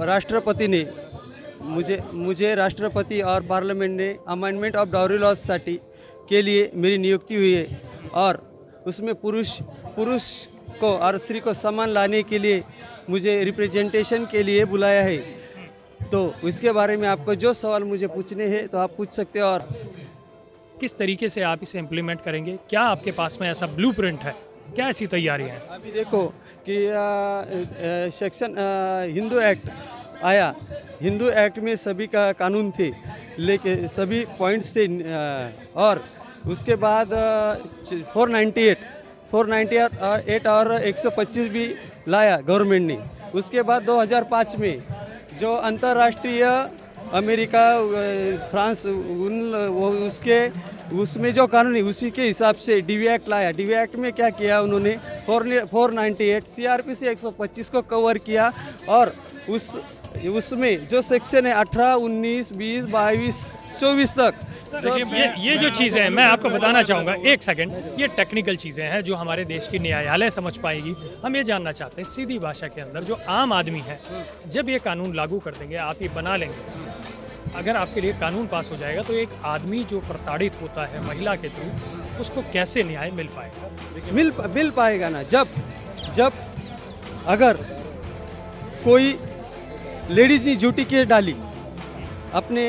राष्ट्रपति ने मुझे राष्ट्रपति और पार्लियामेंट ने अमेंडमेंट ऑफ डाउरी लॉज साठी के लिए मेरी नियुक्ति हुई है और उसमें पुरुष को और स्त्री को समान लाने के लिए मुझे रिप्रेजेंटेशन के लिए बुलाया है। तो इसके बारे में आपको जो सवाल मुझे पूछने हैं तो आप पूछ सकते हो। और किस तरीके से आप इसे इम्प्लीमेंट करेंगे? क्या आपके पास में ऐसा ब्लूप्रिंट है? क्या ऐसी तैयारियां हैं? अभी देखो कि सेक्शन हिंदू एक्ट आया, हिंदू एक्ट में सभी का कानून थे, लेकिन सभी पॉइंट्स थे और उसके बाद 498 और 125 भी लाया गवर्नमेंट ने। उसके बाद 2005 में जो अंतर्राष्ट्रीय अमेरिका, फ्रांस उसमें जो कानून है उसी के हिसाब से डीवी एक्ट लाया। डीवी एक्ट में क्या किया उन्होंने 498 सीआरपीसी 125 को कवर किया और उसमें जो सेक्शन है 18, 19, 20, 22, 24 तक। देखिए ये जो चीज़ें हैं मैं आपको बताना चाहूँगा, एक सेकंड, ये टेक्निकल चीज़ें हैं जो हमारे देश की न्यायालय समझ पाएगी। हम ये जानना चाहते हैं सीधी भाषा के अंदर, जो आम आदमी है जब ये कानून लागू कर देंगे, आप ये बना लेंगे, अगर आपके लिए कानून पास हो जाएगा तो एक आदमी जो प्रताड़ित होता है महिला के थ्रू, उसको कैसे न्याय मिल पाएगा? मिल पाएगा ना, जब अगर कोई लेडीज ने ड्यूटी के डाली अपने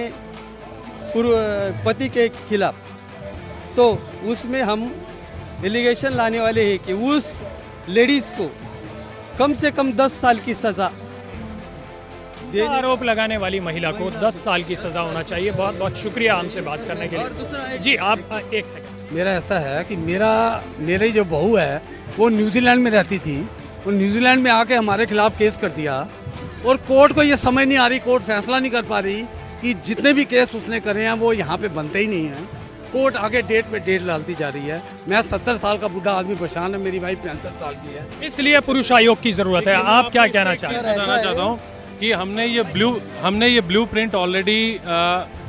पति के खिलाफ, तो उसमें हम एलिगेशन लाने वाले हैं कि उस लेडीज को कम से कम 10 साल की सजा। आरोप लगाने वाली महिला को 10 साल की सजा होना चाहिए। बहुत बहुत शुक्रिया हमसे बात करने के लिए। जी आप एक सेकंड। मेरा ऐसा है कि मेरी जो बहू है वो न्यूजीलैंड में रहती थी, वो न्यूजीलैंड में आके हमारे खिलाफ केस कर दिया और कोर्ट को ये समझ नहीं आ रही, कोर्ट फैसला नहीं कर पा रही कि जितने भी केस उसने करे हैं वो यहाँ पे बनते ही नहीं हैं। कोर्ट आगे डेट पे डेट डालती जा रही है। मैं 70 साल का बूढ़ा आदमी परेशान है, मेरी वाइफ 65 साल की है। इसलिए पुरुष आयोग की जरूरत है। आप क्या कहना चाहते हैं? बताना चाहता हूँ कि हमने ये ब्लूप्रिंट ऑलरेडी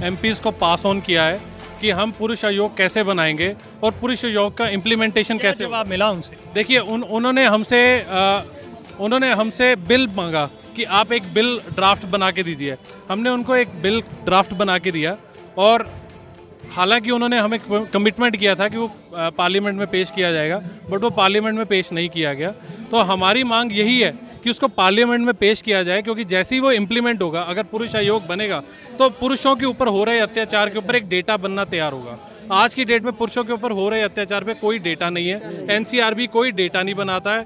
एमपीज को पास ऑन किया है कि हम पुरुष आयोग कैसे बनाएंगे और पुरुष आयोग का इम्प्लीमेंटेशन कैसे। जवाब मिला उनसे? देखिए उन्होंने हमसे बिल मांगा कि आप एक बिल ड्राफ्ट बना के दीजिए। हमने उनको एक बिल ड्राफ्ट बना के दिया और हालांकि उन्होंने हमें कमिटमेंट किया था कि वो पार्लियामेंट में पेश किया जाएगा, बट वो पार्लियामेंट में पेश नहीं किया गया। तो हमारी मांग यही है कि उसको पार्लियामेंट में पेश किया जाए, क्योंकि जैसे ही वो इम्प्लीमेंट होगा, अगर पुरुष आयोग बनेगा तो पुरुषों के ऊपर हो रहे अत्याचार के ऊपर एक डेटा बनना तैयार होगा। आज की डेट में पुरुषों के ऊपर हो रहे अत्याचार पे कोई डेटा नहीं है, एनसीआरबी कोई डेटा नहीं बनाता है।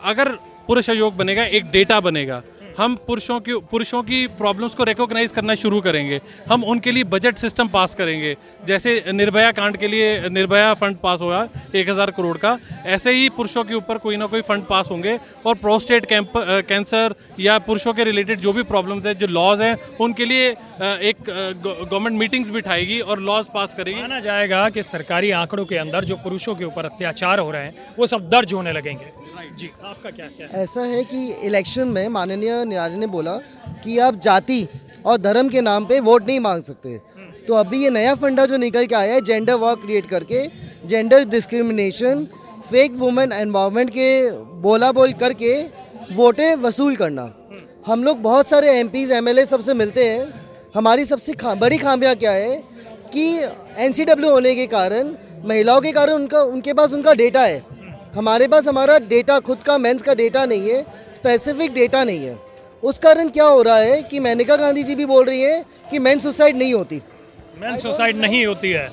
अगर पुरुष आयोग बनेगा, एक डेटा बनेगा, हम पुरुषों की प्रॉब्लम्स को रिकॉग्नाइज करना शुरू करेंगे। हम उनके लिए बजट सिस्टम पास करेंगे, जैसे निर्भया कांड के लिए निर्भया फंड पास हुआ 1000 करोड़ का, ऐसे ही पुरुषों के ऊपर कोई ना कोई फंड पास होंगे और प्रोस्टेट कैंसर या पुरुषों के रिलेटेड जो भी प्रॉब्लम्स हैं, जो लॉज हैं, उनके लिए एक गवर्नमेंट मीटिंग्स बिठाएगी और लॉज पास करेगी। माना जाएगा कि सरकारी आंकड़ों के अंदर जो पुरुषों के ऊपर अत्याचार हो रहे हैं वो सब दर्ज होने लगेंगे। जी आपका क्या है? ऐसा है कि इलेक्शन में माननीय न्यायालय ने बोला कि आप जाति और धर्म के नाम पे वोट नहीं मांग सकते। तो अभी ये नया फंडा जो निकल के आया है, जेंडर वॉर क्रिएट करके gender discrimination, fake women environment के बोल करके वोटें वसूल करना। हम लोग बहुत सारे एमपीज एमएलए सबसे मिलते हैं। हमारी सबसे बड़ी खामियां क्या है कि एनसीडब्ल्यू होने के कारण, महिलाओं के कारण उनके पास उनका डेटा है, हमारे पास हमारा डेटा खुद का मेंस का डेटा नहीं है, स्पेसिफिक डेटा नहीं है। उस कारण क्या हो रहा है कि मेनका गांधी जी भी बोल रही है कि मेन सुसाइड नहीं होती। मेन सुसाइड नहीं होती है,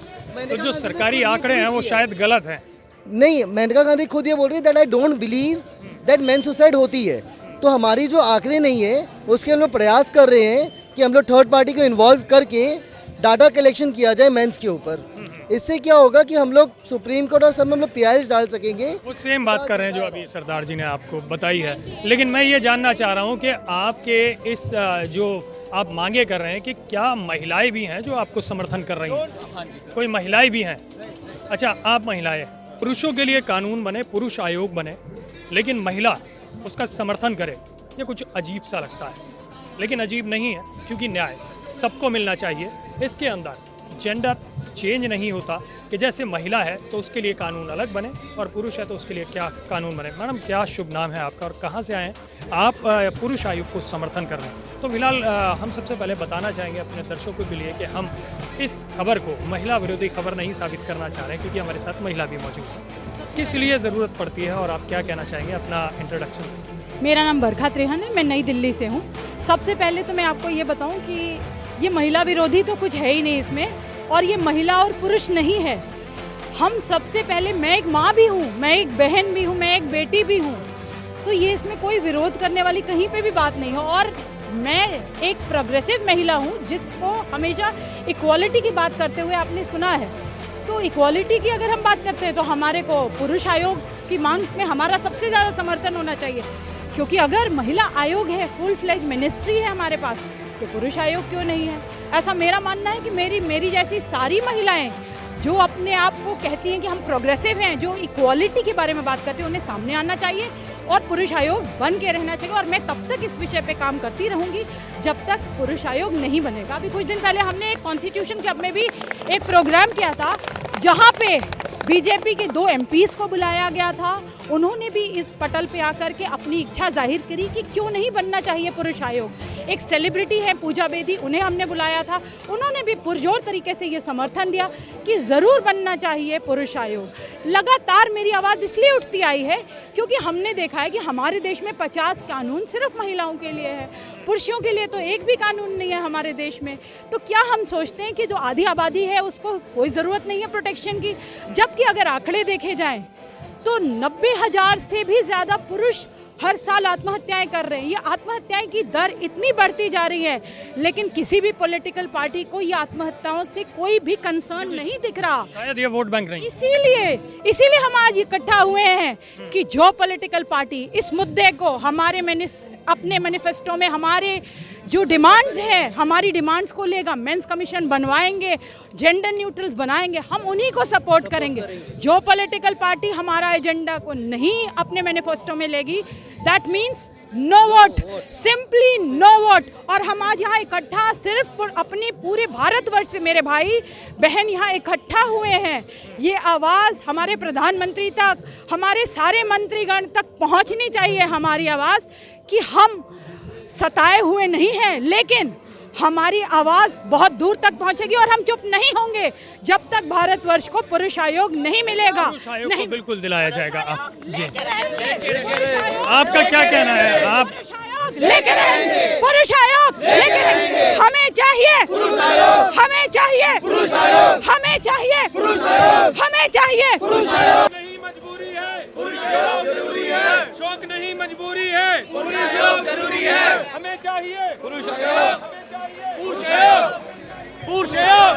तो जो सरकारी आंकड़े हैं वो शायद गलत हैं। नहीं, मेनका गांधी खुद ये बोल रही है that I don't believe that main suicide होती है। तो हमारी जो आंकड़े नहीं है उसके हम लोग प्रयास कर रहे हैं कि हम लोग थर्ड पार्टी को इन्वॉल्व करके डाटा कलेक्शन किया जाए मेंस के ऊपर। इससे क्या होगा कि हम लोग सुप्रीम कोर्ट और सब में हम लोग पीआईएल डाल सकेंगे। वो सेम बात कर रहे हैं जो अभी सरदार जी ने आपको बताई है। लेकिन मैं ये जानना चाह रहा हूँ कि आपके इस जो आप मांगे कर रहे हैं कि क्या महिलाएं भी हैं जो आपको समर्थन कर रही हैं? कोई महिलाएं भी हैं? अच्छा, आप महिलाएं, पुरुषों के लिए कानून बने, पुरुष आयोग बने, लेकिन महिला उसका समर्थन करे, ये कुछ अजीब सा लगता है। लेकिन अजीब नहीं है, क्योंकि न्याय सबको मिलना चाहिए। इसके अंदर जेंडर चेंज नहीं होता कि जैसे महिला है तो उसके लिए कानून अलग बने और पुरुष है तो उसके लिए क्या कानून बने। मैडम, क्या शुभ नाम है आपका और कहाँ से आए हैं? आप पुरुष आयोग को समर्थन कर रहे हैं, तो फिलहाल हम सबसे पहले बताना चाहेंगे अपने दर्शकों के लिए कि हम इस खबर को महिला विरोधी खबर नहीं साबित करना चाह रहे हैं, क्योंकि हमारे साथ महिला भी मौजूद है। किस लिए ज़रूरत पड़ती है और आप क्या कहना चाहेंगे? अपना इंट्रोडक्शन। मेरा नाम बरखा त्रेहन है, मैं नई दिल्ली से हूँ। सबसे पहले तो मैं आपको ये बताऊँ कि ये महिला विरोधी तो कुछ है ही नहीं इसमें, और ये महिला और पुरुष नहीं है। हम सबसे पहले, मैं एक माँ भी हूँ, मैं एक बहन भी हूँ, मैं एक बेटी भी हूँ, तो ये इसमें कोई विरोध करने वाली कहीं पे भी बात नहीं है। और मैं एक प्रोग्रेसिव महिला हूँ जिसको हमेशा इक्वालिटी की बात करते हुए आपने सुना है। तो इक्वालिटी की अगर हम बात करते हैं तो हमारे को पुरुष आयोग की मांग में हमारा सबसे ज़्यादा समर्थन होना चाहिए, क्योंकि अगर महिला आयोग है, फुल फ्लेज मिनिस्ट्री है हमारे पास, तो पुरुष आयोग क्यों नहीं है? ऐसा मेरा मानना है कि मेरी जैसी सारी महिलाएं जो अपने आप को कहती हैं कि हम प्रोग्रेसिव हैं, जो इक्वालिटी के बारे में बात करते हैं, उन्हें सामने आना चाहिए और पुरुष आयोग बन के रहना चाहिए। और मैं तब तक इस विषय पे काम करती रहूंगी जब तक पुरुष आयोग नहीं बनेगा। अभी कुछ दिन पहले हमने एक कॉन्स्टिट्यूशन क्लब में भी एक प्रोग्राम किया था, जहाँ पे बीजेपी के 2 MPs को बुलाया गया था। उन्होंने भी इस पटल पे आकर के अपनी इच्छा जाहिर करी कि क्यों नहीं बनना चाहिए पुरुष आयोग। एक सेलिब्रिटी है पूजा बेदी, उन्हें हमने बुलाया था, उन्होंने भी पुरजोर तरीके से ये समर्थन दिया कि ज़रूर बनना चाहिए पुरुष आयोग। लगातार मेरी आवाज़ इसलिए उठती आई है क्योंकि हमने देखा है कि हमारे देश में 50 कानून सिर्फ महिलाओं के लिए है, पुरुषों के लिए तो एक भी कानून नहीं है हमारे देश में। तो क्या हम सोचते हैं कि जो आधी आबादी है उसको कोई ज़रूरत नहीं है प्रोटेक्शन की? जबकि अगर आंकड़े देखे जाएं तो 90,000 से भी ज़्यादा पुरुष हर साल आत्महत्याएं कर रहे हैं। ये आत्महत्याएं की दर इतनी बढ़ती जा रही है, लेकिन किसी भी पॉलिटिकल पार्टी को ये आत्महत्याओं से कोई भी कंसर्न नहीं दिख रहा। शायद ये वोट बैंक नहीं। इसीलिए हम आज इकट्ठा हुए हैं कि जो पॉलिटिकल पार्टी इस मुद्दे को अपने मैनिफेस्टो में हमारे जो डिमांड्स हैं, हमारी डिमांड्स को लेगा, मेंस कमीशन बनवाएंगे, जेंडर न्यूट्रल्स बनाएंगे, हम उन्हीं को सपोर्ट करेंगे। जो पॉलिटिकल पार्टी हमारा एजेंडा को नहीं अपने मैनिफेस्टो में लेगी, that means no vote, simply no vote. और हम आज यहाँ इकट्ठा सिर्फ अपनी पूरे भारतवर्ष से मेरे भाई बहन यहाँ इकट्ठा हुए हैं। ये आवाज़ हमारे प्रधानमंत्री तक, हमारे सारे मंत्रीगण तक पहुँचनी चाहिए हमारी आवाज़ कि हम सताए हुए नहीं हैं, लेकिन हमारी आवाज़ बहुत दूर तक पहुंचेगी और हम चुप नहीं होंगे जब तक भारतवर्ष को पुरुष आयोग नहीं मिलेगा। पुरुष आयोग को बिल्कुल दिलाया जाएगा। जी, आपका क्या कहना है? आप लेके रहेंगे पुरुष आयोग, लेके रहेंगे। हमें चाहिए पुरुष आयोग, हमें चाहिए पुरुष आयोग, हमें चाहिए पुरुष आयोग, हमें चाहिए पुरुष आयोग। नहीं मजबूरी है, पुरुष आयोग जरूरी है। शौक नहीं मजबूरी है, पुरुष आयोग जरूरी है। हमें चाहिए पुरुष आयोग, पुरुष आयोग, पुरुष आयोग,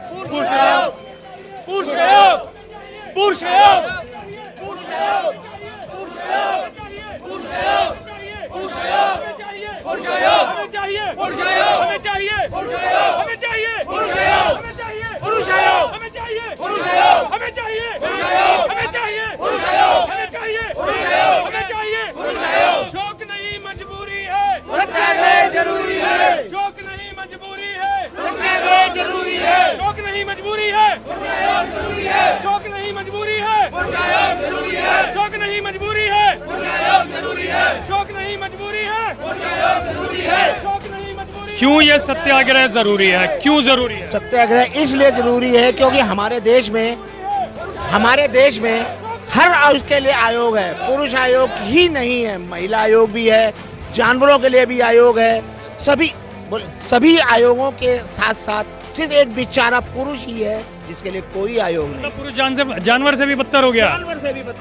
पुरुष आयोग, पुरुष आयोग, पुरुष आयोग, पुरुष आयोग, पुरुष आयोग, पुरुष आयोग, पुरुष आयोग, पुरुष आयोग, हमें चाहिए पुरुष आयोग, हमें चाहिए पुरुष आयोग, हमें चाहिए पुरुष आयोग, हमें चाहिए पुरुष आयोग, हमें चाहिए पुरुष आयोग, हमें चाहिए पुरुष आयोग, हमें चाहिए पुरुष आयोग, हमें चाहिए पुरुष आयोग, हमें चाहिए पुरुष आयोग। शौक नहीं मजबूरी है, सत्याग्रह जरूरी है। शौक नहीं मजबूरी है, सत्याग्रह जरूरी है। शौक नहीं मजबूरी है, पुरुष आयोग जरूरी है। शौक नहीं मजबूरी है, पुरुष आयोग जरूरी है। शौक नहीं मजबूरी है, पुरुष आयोग जरूरी है। शौक नहीं मजबूरी है, पुरुष आयोग जरूरी है। शौक नहीं मजबूरी। क्यों ये सत्याग्रह जरूरी है? क्यों जरूरी है सत्याग्रह? इसलिए जरूरी है क्योंकि हमारे देश में हर आयु के लिए आयोग है। पुरुष आयोग ही नहीं है, महिला आयोग भी है, जानवरों के लिए भी आयोग है। सभी आयोगों के साथ साथ सिर्फ एक बेचारा पुरुष ही है जिसके लिए कोई आयोग नहीं। पुरुष जानवर से भी बदतर हो गया,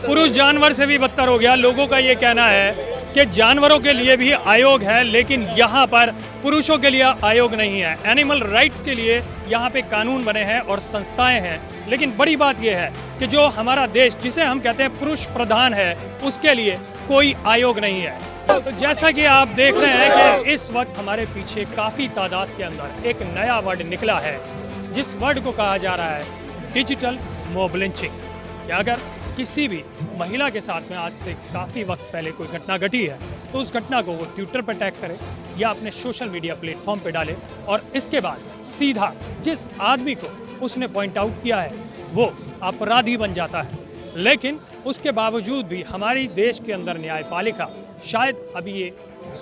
पुरुष जानवर से भी बदतर हो गया। लोगों का ये कहना है कि जानवरों के लिए भी आयोग है, लेकिन यहाँ पर पुरुषों के लिए आयोग नहीं है। एनिमल राइट्स के लिए यहाँ पे कानून बने हैं और संस्थाएं हैं, लेकिन बड़ी बात यह है कि जो हमारा देश जिसे हम कहते हैं पुरुष प्रधान है, उसके लिए कोई आयोग नहीं है। तो जैसा कि आप देख रहे हैं कि इस वक्त हमारे पीछे काफ़ी तादाद के अंदर एक नया वर्ड निकला है, जिस वर्ड को कहा जा रहा है डिजिटल मॉब लिंचिंग। कि अगर किसी भी महिला के साथ में आज से काफ़ी वक्त पहले कोई घटना घटी है तो उस घटना को वो ट्विटर पर टैग करे या अपने सोशल मीडिया प्लेटफॉर्म पर डाले और इसके बाद सीधा जिस आदमी को उसने पॉइंट आउट किया है वो अपराधी बन जाता है। लेकिन उसके बावजूद भी हमारी देश के अंदर न्यायपालिका शायद अभी ये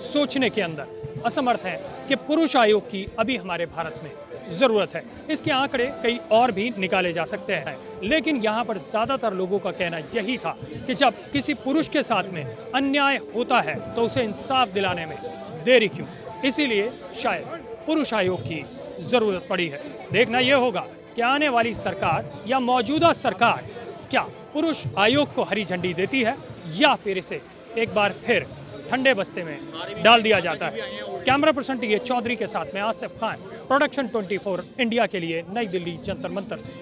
सोचने के अंदर असमर्थ है कि पुरुष आयोग की अभी हमारे भारत में ज़रूरत है। इसके आंकड़े कई और भी निकाले जा सकते हैं, लेकिन यहाँ पर ज़्यादातर लोगों का कहना यही था कि जब किसी पुरुष के साथ में अन्याय होता है तो उसे इंसाफ दिलाने में देरी क्यों। इसीलिए शायद पुरुष आयोग की ज़रूरत पड़ी है। देखना यह होगा कि आने वाली सरकार या मौजूदा सरकार क्या पुरुष आयोग को हरी झंडी देती है या फिर इसे एक बार फिर ठंडे बस्ते में डाल दिया जाता है। कैमरा पर्सन टी चौधरी के साथ में आसिफ खान, प्रोडक्शन 24 इंडिया के लिए, नई दिल्ली जंतर मंतर से।